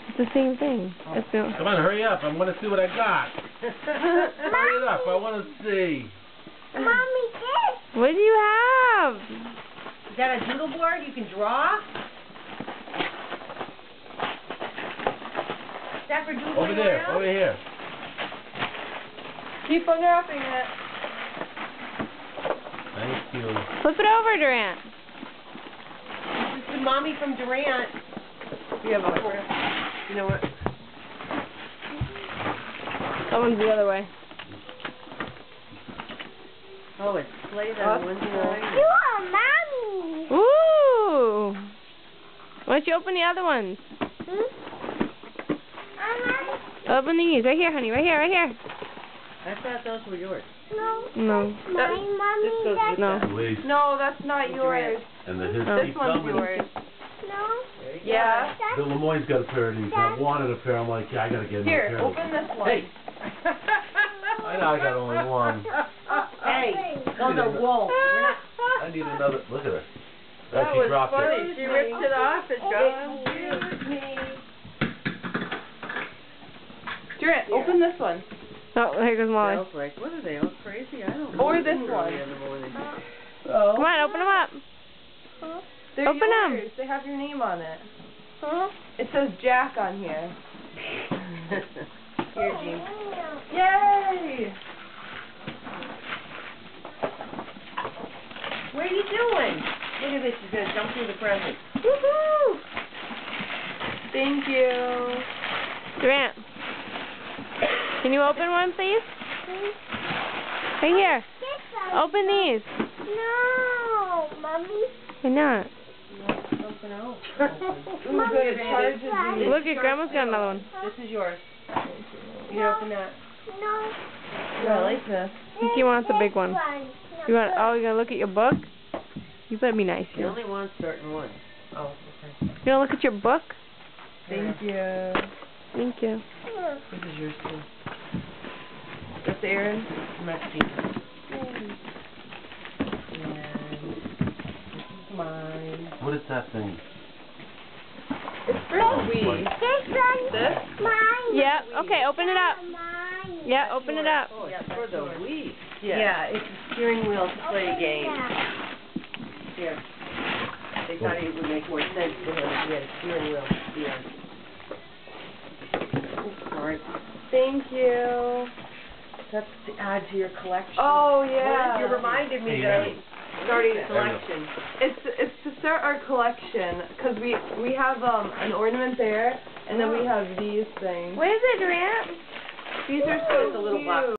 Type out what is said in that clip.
It's the same thing. Oh. Come on, hurry up. I want to see what I got. Hurry it up. I want to see. Mommy, this. What do you have? Is that a doodle board you can draw? Is that for doodling Over there. around? Over here. Keep unwrapping it. Thank you. Flip it over, Durant. This is the mommy from Durant. We have a You know what? That one's the other way. Oh, it's sleighs Oh, on one that's side. You are mommy. Ooh! Why don't you open the other ones? Open these. Right here, honey. Right here, right here. I thought those were yours. No. No. My mommy. That's No. Please. No, that's not yours. And the his Oh. This one's yours. No. There you go. Yeah. Bill Lemoyne's got a pair of these. I wanted a pair. I'm like, yeah, I gotta get him a Here, pair. open this one. Hey. I know I got only one. Hey, those are wool. We're not. I need another. Look at her. That she was dropped funny. it. She ripped it off and gone. Excuse me. Durant, open this one. Oh, here goes Molly. Smells like, what are they, all crazy? I don't know. Or this Early one. in the morning. Oh. Come on, open them up. They're Open 'em. yours. They have your name on it. Huh? It says Jack on here. Here, Jean. Yay! What are you doing? Look at this. She's going to jump through the present. Woohoo! Thank you. Durant, can you open one, please? Right here. Open these. No, mommy. Why not? Something else. Ooh, good. It charges these. Look, your grandma's got another one. This is yours. You can open that. No. Yeah, I like this. I think he wants a big one. You want? Oh, you gonna look at your book? You better be nice. You You only want certain ones. Oh, okay. gonna look at your book? Thank you. Thank you. This is yours too. That's Aaron. That's Jean. And this is mine. What is that thing? It's for we. This one. This? Mine. Yep. Okay, open it up. Mine. Yeah, open it up. Oh, it's for the Wii. Yeah. It's a steering wheel to play a game. Here. They thought it would make more sense to him if he had a steering wheel to steer. Oops, sorry. Thank you. That's to add to your collection. Oh, yeah. You reminded me Hey, that Abby. starting a collection. It's to start our collection because we have an ornament there and then we have these things. What is it, Durant? These are so It's a little box. cute.